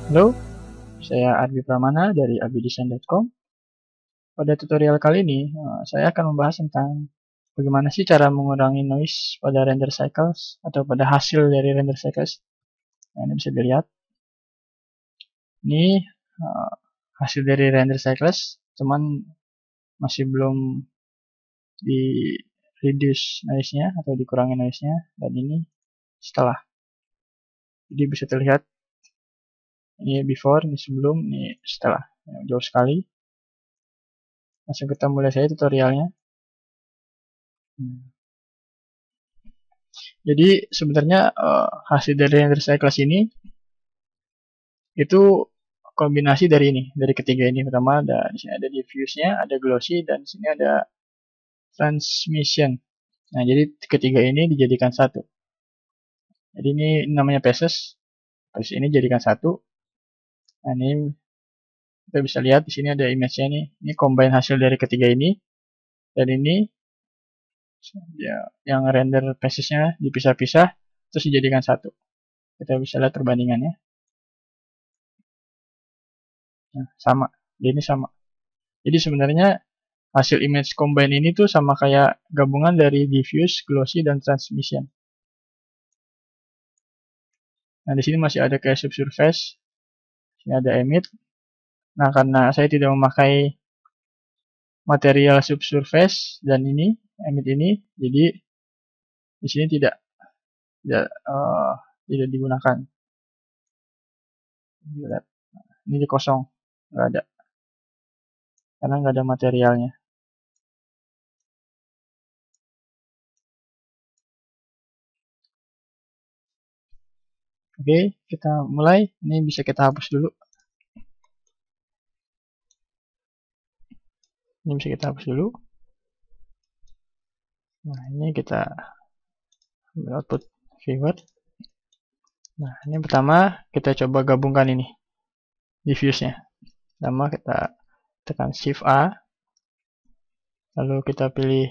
Halo, saya Ardi Pramana dari abidesign.com. Pada tutorial kali ini, saya akan membahas tentang bagaimana sih cara mengurangi noise pada render cycles atau pada hasil dari render cycles. Nah, ini bisa dilihat. Ini hasil dari render cycles, cuman masih belum di reduce noise-nya atau dikurangi noise-nya. Dan ini setelah. Jadi bisa terlihat ini before, ini sebelum, ini setelah. Jauh sekali. Langsung kita mulai saja tutorialnya. Jadi sebenarnya hasil dari render cycles ini itu kombinasi dari ini, dari ketiga ini. Pertama ada di sini ada diffuse-nya, ada glossy, dan di sini ada transmission. Nah, jadi ketiga ini dijadikan satu. Jadi ini namanya pieces. Pieces ini dijadikan satu. Nah, ini kita bisa lihat di sini ada image-nya nih. Ini combine hasil dari ketiga ini dan ini ya, yang render pieces-nya dipisah-pisah terus dijadikan satu. Kita bisa lihat perbandingannya. Nah, sama. Ini sama. Jadi sebenarnya hasil image combine ini tuh sama kayak gabungan dari diffuse, glossy, dan transmission. Nah, di sini masih ada kayak subsurface. Sini ada emit. Nah, karena saya tidak memakai material subsurface dan ini emit ini, jadi di sini tidak digunakan. Ini kosong, nggak ada, karena nggak ada materialnya. Oke, kita mulai. Ini bisa kita hapus dulu. Ini bisa kita hapus dulu. Nah, ini kita ambil output viewer. Nah, ini pertama kita coba gabungkan ini diffuse-nya. Pertama kita tekan Shift A, lalu kita pilih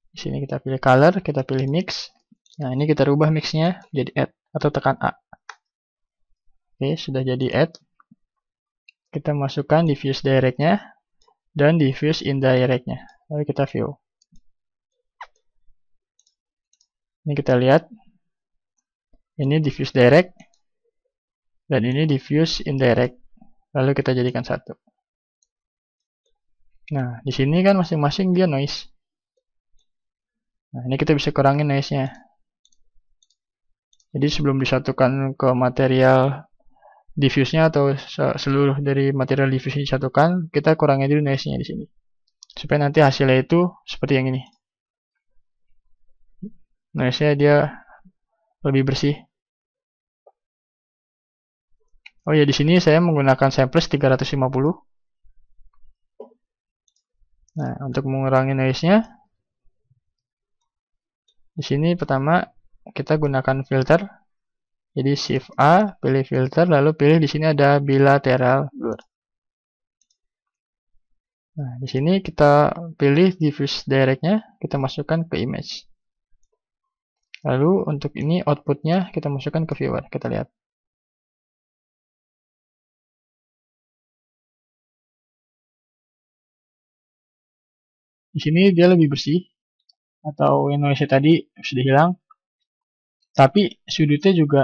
di sini, kita pilih color, kita pilih mix. Nah, ini kita rubah mixnya jadi add atau tekan A. Oke, sudah jadi add. Kita masukkan diffuse direct-nya dan diffuse indirect-nya. Lalu kita view. Ini kita lihat. Ini diffuse direct dan ini diffuse indirect. Lalu kita jadikan satu. Nah, di sini kan masing-masing dia noise. Nah, ini kita bisa kurangin noise-nya. Jadi sebelum disatukan ke material diffuse-nya atau seluruh dari material diffuse disatukan, kita kurangi dulu noise-nya di sini. Supaya nanti hasilnya itu seperti yang ini. Noise-nya dia lebih bersih. Oh ya, di sini saya menggunakan samples 350. Nah, untuk mengurangi noise-nya, di sini pertama kita gunakan filter. Jadi Shift A, pilih filter, lalu pilih di sini ada bilateral blur. Nah, di sini kita pilih diffuse direct-nya, kita masukkan ke image. Lalu untuk ini output-nya kita masukkan ke viewer, kita lihat. Di sini dia lebih bersih, atau yang noise tadi sudah hilang, tapi sudutnya juga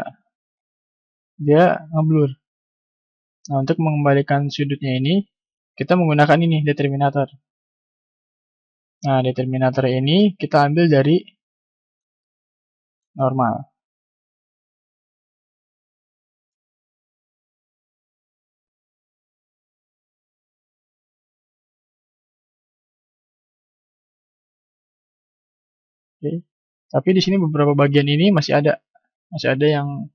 dia ngeblur. Nah, untuk mengembalikan sudutnya ini, kita menggunakan ini, determinator. Nah, determinator ini kita ambil dari normal. Oke. Tapi di sini beberapa bagian ini masih ada yang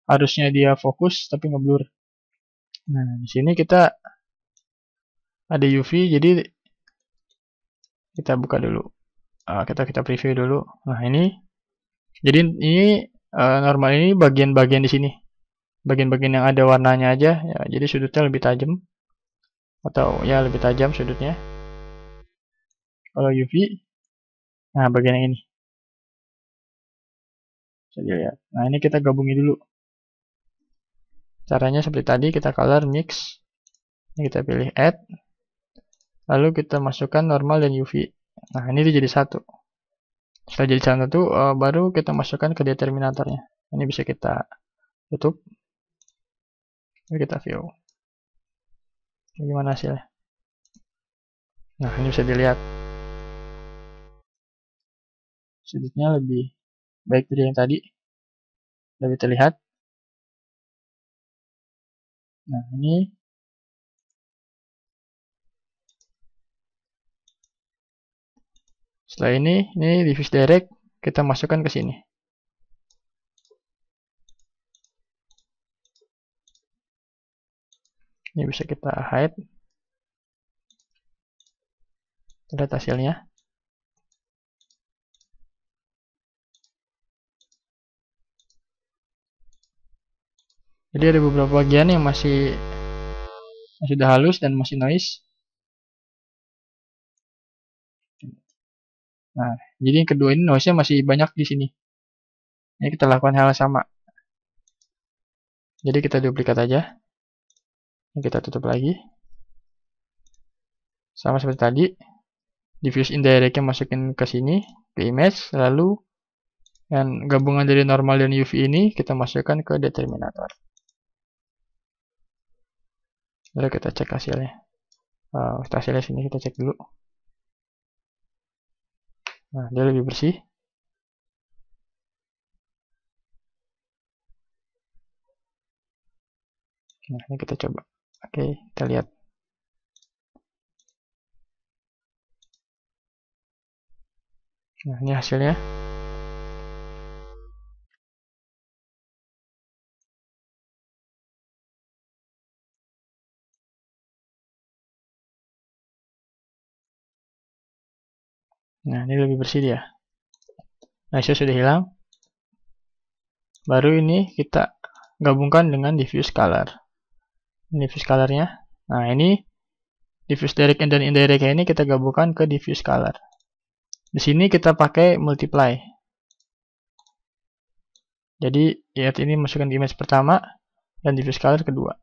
harusnya dia fokus tapi ngeblur. Nah, di sini kita ada UV, jadi kita buka dulu. Kita preview dulu. Nah, ini jadi ini normal, ini bagian-bagian di sini. Bagian-bagian yang ada warnanya aja ya, jadi sudutnya lebih tajam atau ya lebih tajam sudutnya. Kalau UV, nah bagian yang ini. Bisa dilihat. Nah, ini kita gabungi dulu. Caranya seperti tadi, kita color mix. Ini kita pilih add. Lalu kita masukkan normal dan UV. Nah, ini jadi satu. Setelah jadi satu, baru kita masukkan ke determinatornya. Ini bisa kita tutup. Lalu kita view. Bagaimana hasilnya? Nah, ini bisa dilihat. Sudutnya lebih baik dari yang tadi. Lebih terlihat. Nah, ini setelah ini diffuse direct kita masukkan ke sini. Ini bisa kita hide. Lihat hasilnya. Jadi ada beberapa bagian yang sudah halus dan masih noise. Nah, jadi yang kedua ini noise-nya masih banyak di sini. Ini kita lakukan hal yang sama. Jadi kita duplikat aja. Ini kita tutup lagi. Sama seperti tadi. Diffuse indirect-nya masukin ke sini, ke image. Lalu yang gabungan dari normal dan UV ini kita masukkan ke determinator. Lalu kita cek hasilnya. Hasilnya sini kita cek dulu. Nah, dia lebih bersih. Nah, ini kita coba. Oke, kita lihat. Nah, ini hasilnya. Nah, ini lebih bersih dia. Nah, sudah hilang. Baru ini kita gabungkan dengan diffuse color. Ini diffuse colornya. Nah, ini diffuse direct dan indirect ini kita gabungkan ke diffuse color. Di sini kita pakai multiply. Jadi, lihat ini masukkan di image pertama dan diffuse color kedua.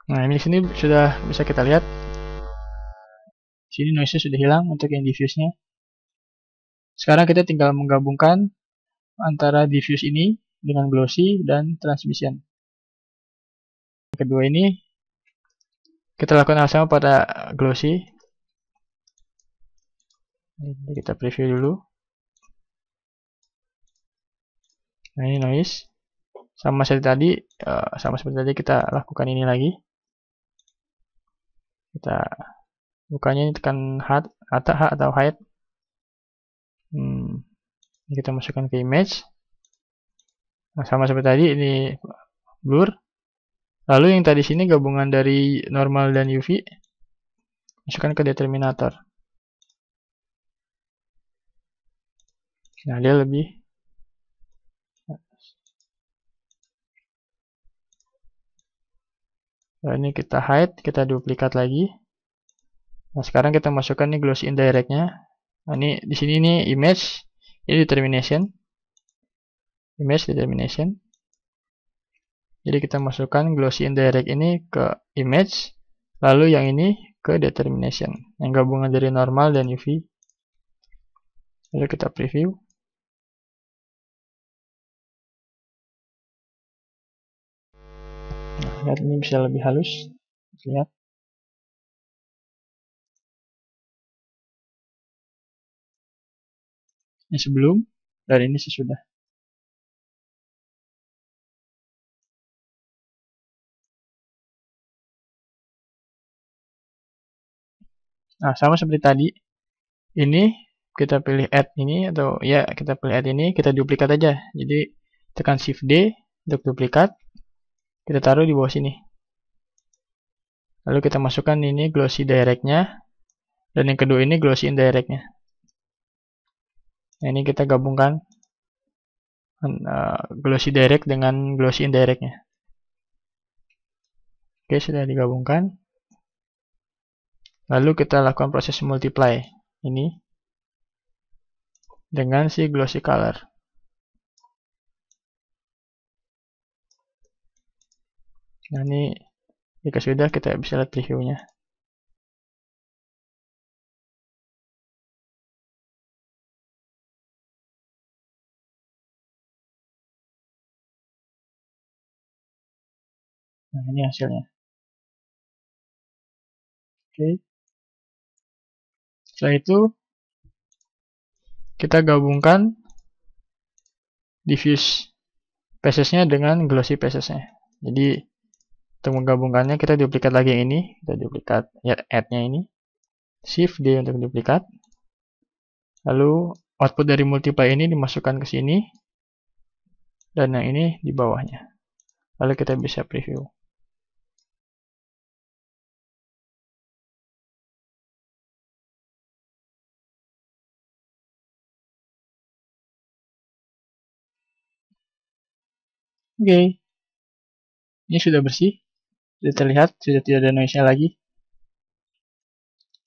Nah, ini di sini sudah bisa kita lihat. Sini noise-nya sudah hilang untuk yang diffuse-nya. Sekarang kita tinggal menggabungkan antara diffuse ini dengan glossy dan transmission. Kedua ini kita lakukan hal sama pada glossy. Ini kita preview dulu. Nah, ini noise. Sama seperti tadi kita lakukan ini lagi. Kita bukanya ini tekan H atau hide. Ini kita masukkan ke image. Nah, sama seperti tadi ini blur. Lalu yang tadi sini gabungan dari normal dan UV masukkan ke determinator. Nah, dia lebih Nah, ini kita hide, kita duplikat lagi. Nah, sekarang kita masukkan nih glossy indirect-nya. Nah, ini di sini nih image, ini determination. Image determination. Jadi kita masukkan glossy indirect ini ke image, lalu yang ini ke determination, yang gabungan dari normal dan UV. Lalu kita preview. Nah, lihat ini bisa lebih halus. Lihat. Ini sebelum dan ini sesudah. Nah, sama seperti tadi. Ini kita pilih add ini atau ya kita pilih add ini, kita duplikat aja. Jadi tekan shift D untuk duplikat. Kita taruh di bawah sini. Lalu kita masukkan ini glossy direct-nya dan yang kedua ini glossy indirect-nya. Nah, ini kita gabungkan glossy direct dengan glossy indirect-nya. Oke, sudah digabungkan. Lalu kita lakukan proses multiply ini dengan si glossy color. Nah, ini jika sudah, kita bisa lihat previewnya. Nah, ini hasilnya. Oke. Setelah itu, kita gabungkan diffuse passes-nya dengan glossy passes-nya. Jadi, untuk menggabungkannya, kita duplikat lagi yang ini. Kita duplikat ya, add-nya ini. Shift D untuk duplikat. Lalu, output dari multiply ini dimasukkan ke sini. Dan yang ini di bawahnya. Lalu kita bisa preview. Oke. Ini sudah bersih. Sudah terlihat, sudah tidak ada noise-nya lagi.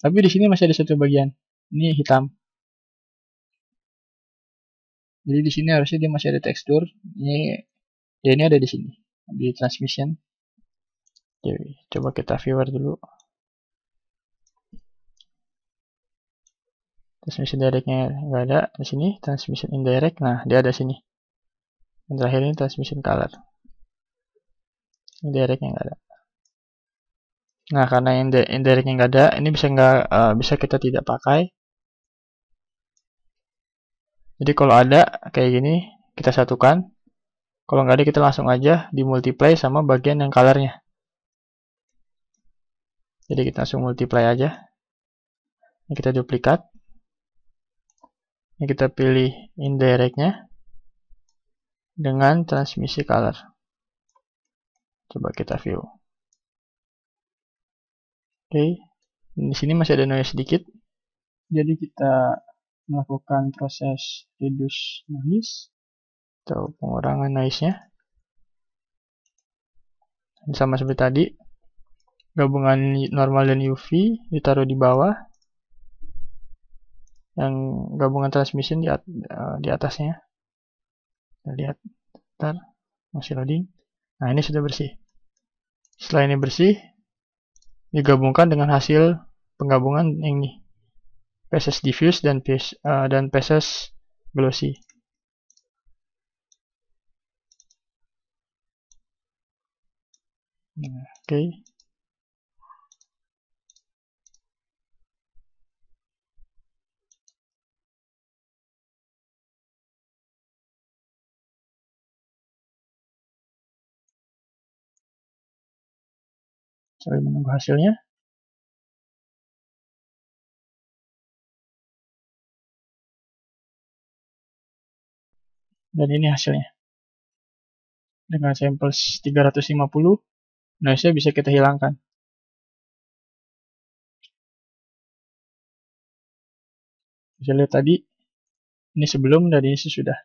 Tapi di sini masih ada satu bagian. Ini hitam. Jadi di sini harusnya dia masih ada tekstur. Ini ada di sini di transmission. Jadi, coba kita viewer dulu. Transmission directnya nggak ada di sini. Transmission indirect, nah dia ada sini. Yang terakhir ini transmission color. Indirectnya nggak ada. Nah, karena indirectnya nggak ada, ini bisa kita tidak pakai. Jadi kalau ada kayak gini, kita satukan. Kalau nggak ada, kita langsung aja di multiply sama bagian yang colornya. Jadi kita langsung multiply aja. Ini kita duplikat. Ini kita pilih indirectnya dengan transmisi color. Coba kita view. Oke, di sini masih ada noise sedikit. Jadi kita melakukan proses reduce noise atau pengurangan noise-nya. Sama seperti tadi, gabungan normal dan UV ditaruh di bawah, yang gabungan transmission di atasnya. Kita lihat, ntar masih loading. Nah, ini sudah bersih. Setelah ini bersih, digabungkan dengan hasil penggabungan ini, passes diffuse dan passes glossy. Oke. Sambil menunggu hasilnya. Dan ini hasilnya. Dengan sampel 350, noise-nya bisa kita hilangkan. Bisa lihat tadi, ini sebelum dan ini sesudah.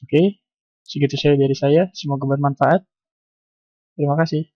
Oke, segitu saja dari saya. Semoga bermanfaat. Terima kasih.